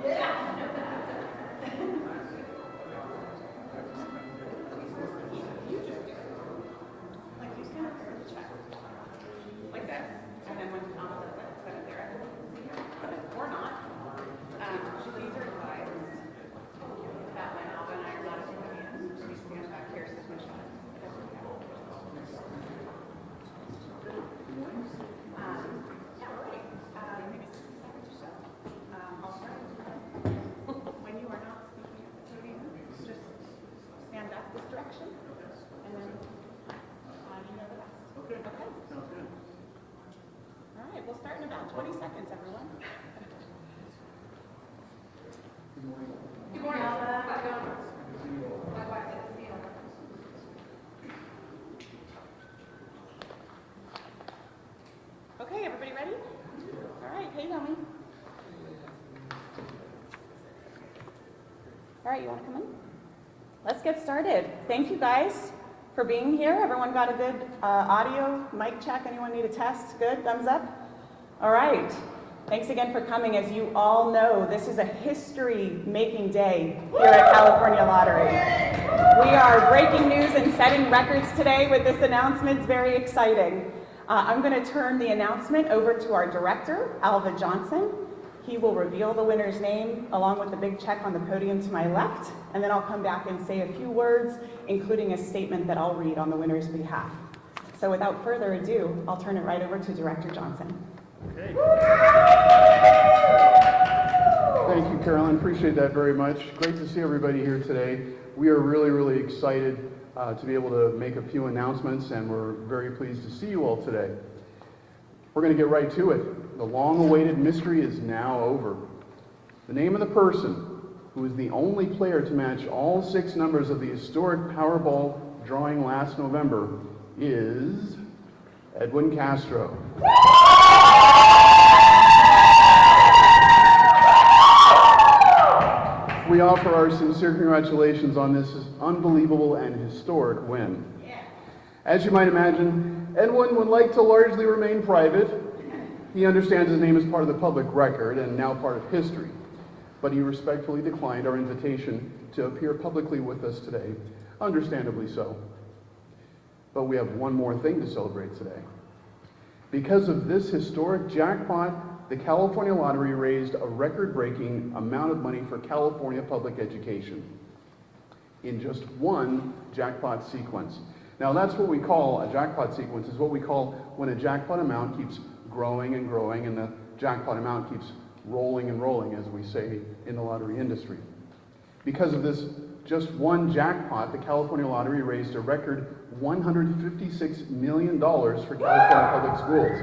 Like this, and then when Tom does it, set it there, or not. These are advised that when Alva and I are not at the end, she stands back here, says Michelle. Yeah, we're ready. I'll start. When you are not speaking at the podium, just stand up this direction, and then you know the rest. Okay. Sounds good. All right, we'll start in about 20 seconds, everyone. Good morning. Good morning, Alva. How's it going? Okay, everybody ready? All right, hey, Tommy. All right, you want to come in? Let's get started. Thank you guys for being here. Everyone got a good audio mic check? Anyone need a test? Good, thumbs up? All right. Thanks again for coming. As you all know, this is a history-making day here at California Lottery. We are breaking news and setting records today with this announcement. It's very exciting. I'm going to turn the announcement over to our director, Alva Johnson. He will reveal the winner's name along with the big check on the podium to my left, and then I'll come back and say a few words, including a statement that I'll read on the winner's behalf. So without further ado, I'll turn it right over to Director Johnson. Okay. Thank you, Carolyn. Appreciate that very much. Great to see everybody here today. We are really excited to be able to make a few announcements, and we're very pleased to see you all today. We're going to get right to it. The long-awaited mystery is now over. The name of the person who is the only player to match all 6 numbers of the historic Powerball drawing last November is Edwin Castro. We offer our sincere congratulations on this unbelievable and historic win. As you might imagine, Edwin would like to largely remain private. He understands his name is part of the public record and now part of history, but he respectfully declined our invitation to appear publicly with us today, understandably so. But we have one more thing to celebrate today. Because of this historic jackpot, the California Lottery raised a record-breaking amount of money for California public education in just one jackpot sequence. Now that's what we call a jackpot sequence, is what we call when a jackpot amount keeps growing and growing and the jackpot amount keeps rolling and rolling, as we say in the lottery industry. Because of this just one jackpot, the California Lottery raised a record $156 million for California public schools,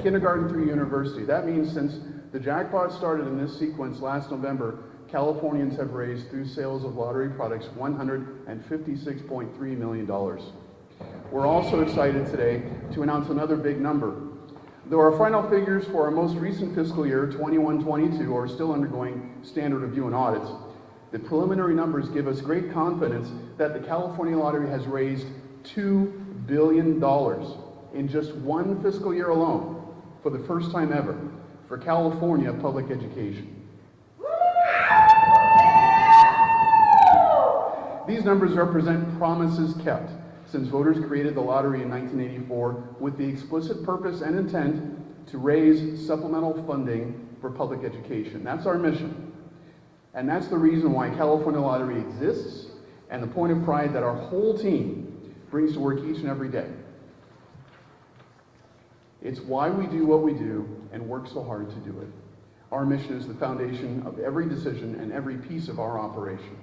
kindergarten through university. That means since the jackpot started in this sequence last November, Californians have raised through sales of lottery products $156.3 million. We're also excited today to announce another big number. Though our final figures for our most recent fiscal year, 21-22, are still undergoing standard review and audits, the preliminary numbers give us great confidence that the California Lottery has raised $2 billion in just one fiscal year alone, for the first time ever, for California public education. These numbers represent promises kept, since voters created the lottery in 1984 with the explicit purpose and intent to raise supplemental funding for public education. That's our mission. And that's the reason why California Lottery exists, and the point of pride that our whole team brings to work each and every day. It's why we do what we do and work so hard to do it. Our mission is the foundation of every decision and every piece of our operation.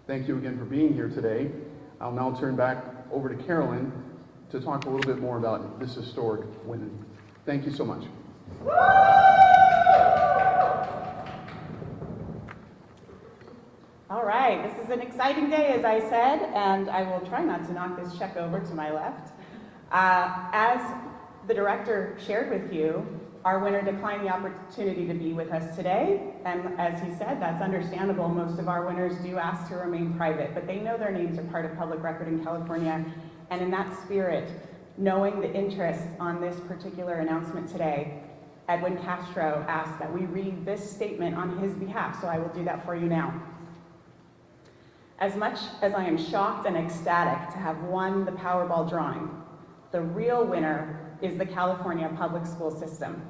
Thank you again for being here today. I'll now turn back over to Carolyn to talk a little bit more about this historic win. Thank you so much. All right, this is an exciting day, as I said, and I will try not to knock this check over to my left. As the director shared with you, our winner declined the opportunity to be with us today, and as he said, that's understandable. Most of our winners do ask to remain private, but they know their names are part of public record in California, and in that spirit, knowing the interest on this particular announcement today, Edwin Castro asked that we read this statement on his behalf, so I will do that for you now. As much as I am shocked and ecstatic to have won the Powerball drawing, the real winner is the California public school system.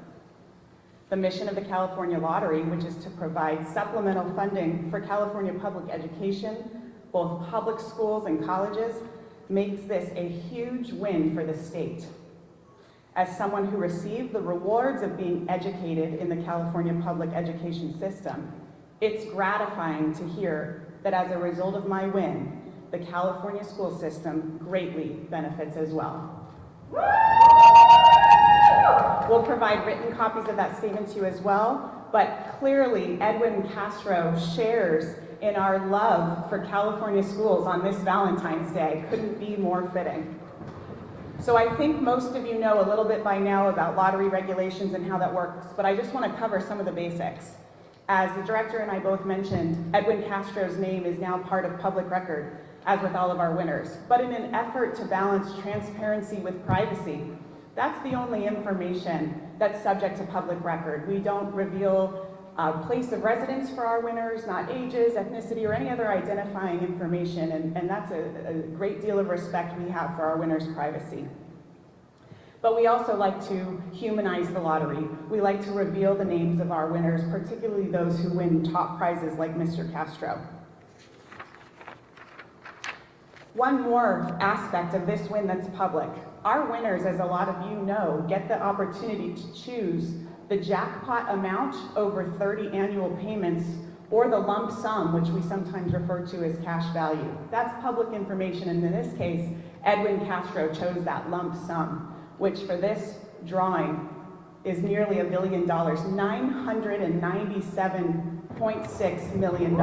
The mission of the California Lottery, which is to provide supplemental funding for California public education, both public schools and colleges, makes this a huge win for the state. As someone who received the rewards of being educated in the California public education system, it's gratifying to hear that as a result of my win, the California school system greatly benefits as well. We'll provide written copies of that statement to you as well, but clearly Edwin Castro shares in our love for California schools on this Valentine's Day. Couldn't be more fitting. So I think most of you know a little bit by now about lottery regulations and how that works, but I just want to cover some of the basics. As the director and I both mentioned, Edwin Castro's name is now part of public record, as with all of our winners. But in an effort to balance transparency with privacy, that's the only information that's subject to public record. We don't reveal place of residence for our winners, not ages, ethnicity, or any other identifying information, and that's a great deal of respect we have for our winners' privacy. But we also like to humanize the lottery. We like to reveal the names of our winners, particularly those who win top prizes like Mr. Castro. One more aspect of this win that's public. Our winners, as a lot of you know, get the opportunity to choose the jackpot amount over 30 annual payments, or the lump sum, which we sometimes refer to as cash value. That's public information, and in this case, Edwin Castro chose that lump sum, which for this drawing is nearly $1 billion, $997.6 million.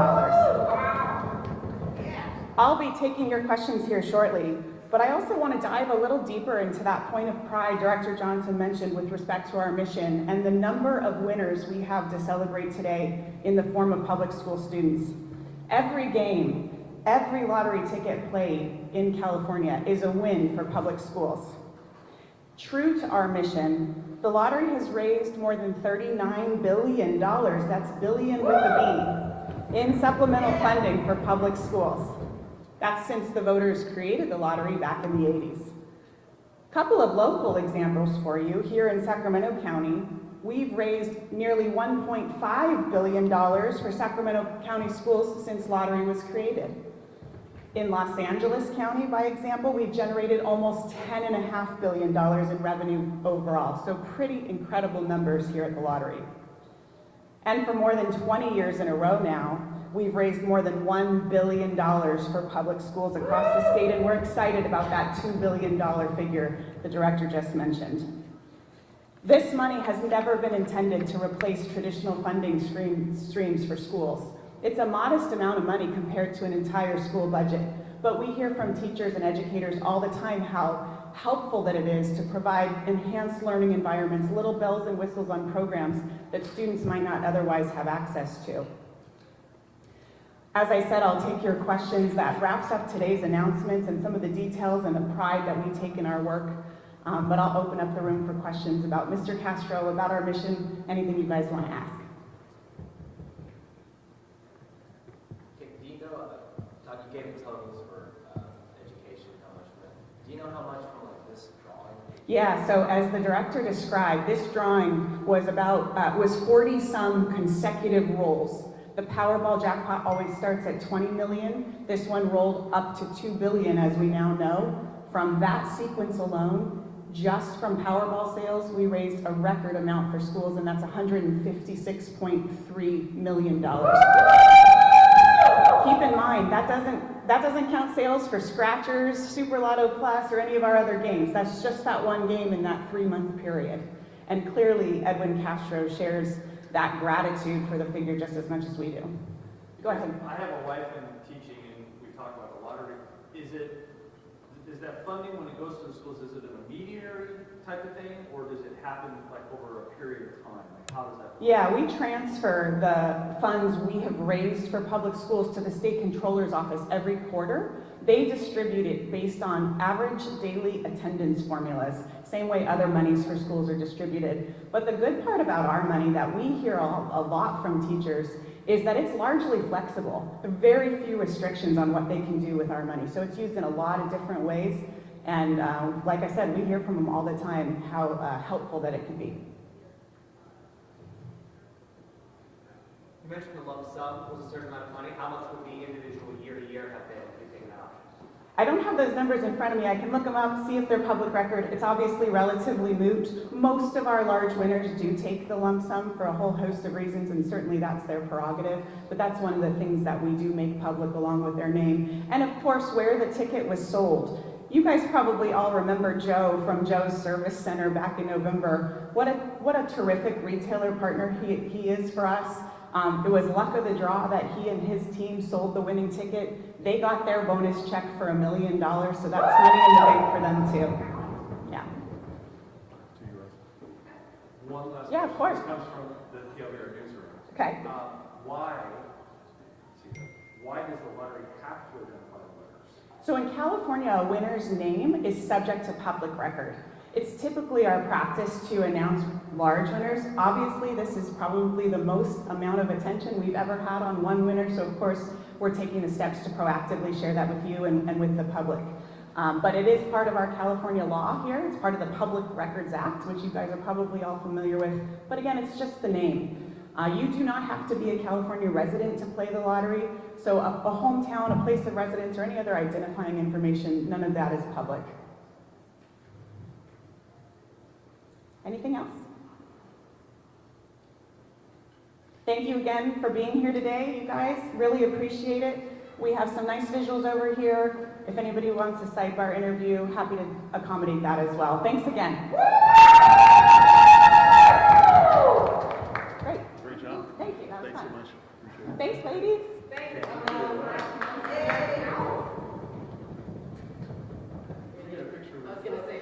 I'll be taking your questions here shortly, but I also want to dive a little deeper into that point of pride Director Johnson mentioned with respect to our mission and the number of winners we have to celebrate today in the form of public school students. Every game, every lottery ticket played in California is a win for public schools. True to our mission, the lottery has raised more than $39 billion, that's billion with a B, in supplemental funding for public schools. That's since the voters created the lottery back in the 80s. A couple of local examples for you. Here in Sacramento County, we've raised nearly $1.5 billion for Sacramento County schools since lottery was created. In Los Angeles County, by example, we've generated almost $10.5 billion in revenue overall. So pretty incredible numbers here at the lottery. And for more than 20 years in a row now, we've raised more than $1 billion for public schools across the state, and we're excited about that $2 billion figure the director just mentioned. This money has never been intended to replace traditional funding streams for schools. It's a modest amount of money compared to an entire school budget, but we hear from teachers and educators all the time how helpful that it is to provide enhanced learning environments, little bells and whistles on programs that students might not otherwise have access to. As I said, I'll take your questions. That wraps up today's announcements and some of the details and the pride that we take in our work. But I'll open up the room for questions about Mr. Castro, about our mission, anything you guys want to ask. Okay, do you know, Todd, you gave the totals for education, how much from it. Do you know how much from like this drawing? Yeah, so as the director described, this drawing was about, was 40-some consecutive rolls. The Powerball jackpot always starts at 20 million. This one rolled up to 2 billion, as we now know. From that sequence alone, just from Powerball sales, we raised a record amount for schools, and that's $156.3 million. Keep in mind, that doesn't count sales for Scratchers, Super Lotto Plus, or any of our other games. That's just that one game in that 3-month period. And clearly, Edwin Castro shares that gratitude for the figure just as much as we do. Go ahead. I have a wife in teaching, and we talk about the lottery. Is that funding, when it goes to the schools, is it an immediary type of thing, or does it happen like over a period of time? Like, how does that work? Yeah, we transfer the funds we have raised for public schools to the state controller's office every quarter. They distribute it based on average daily attendance formulas. same way other monies for schools are distributed. But the good part about our money that we hear a lot from teachers is that it's largely flexible. There are very few restrictions on what they can do with our money. So it's used in a lot of different ways. And like I said, we hear from them all the time how helpful that it can be. You mentioned the lump sum was a certain amount of money. How much would the individual year to year have been if you take that off? I don't have those numbers in front of me. I can look them up, see if they're public record. It's obviously relatively moot. Most of our large winners do take the lump sum for a whole host of reasons, and certainly that's their prerogative. But that's one of the things that we do make public along with their name. And of course, where the ticket was sold. You guys probably all remember Joe from Joe's Service Center back in November. What a terrific retailer partner he is for us. It was luck of the draw that he and his team sold the winning ticket. They got their bonus check for $1 million, so that's money in the bank for them too. Yeah. One last Yeah, of course. This comes from the PLBR newsroom. Okay. Why does the lottery have to identify the winners? So in California, a winner's name is subject to public record. It's typically our practice to announce large winners. Obviously, this is probably the most amount of attention we've ever had on one winner, so of course, we're taking the steps to proactively share that with you and with the public. But it is part of our California law here. It's part of the Public Records Act, which you guys are probably all familiar with. But again, it's just the name. You do not have to be a California resident to play the lottery. So a hometown, a place of residence, or any other identifying information, none of that is public. Anything else? Thank you again for being here today, you guys. Really appreciate it. We have some nice visuals over here. If anybody wants a sidebar interview, happy to accommodate that as well. Thanks again. Great. Great job. Thank you. That was Thanks so fun. much. Appreciate it. Thanks, ladies. Thank you. Can we get a picture I was gonna say,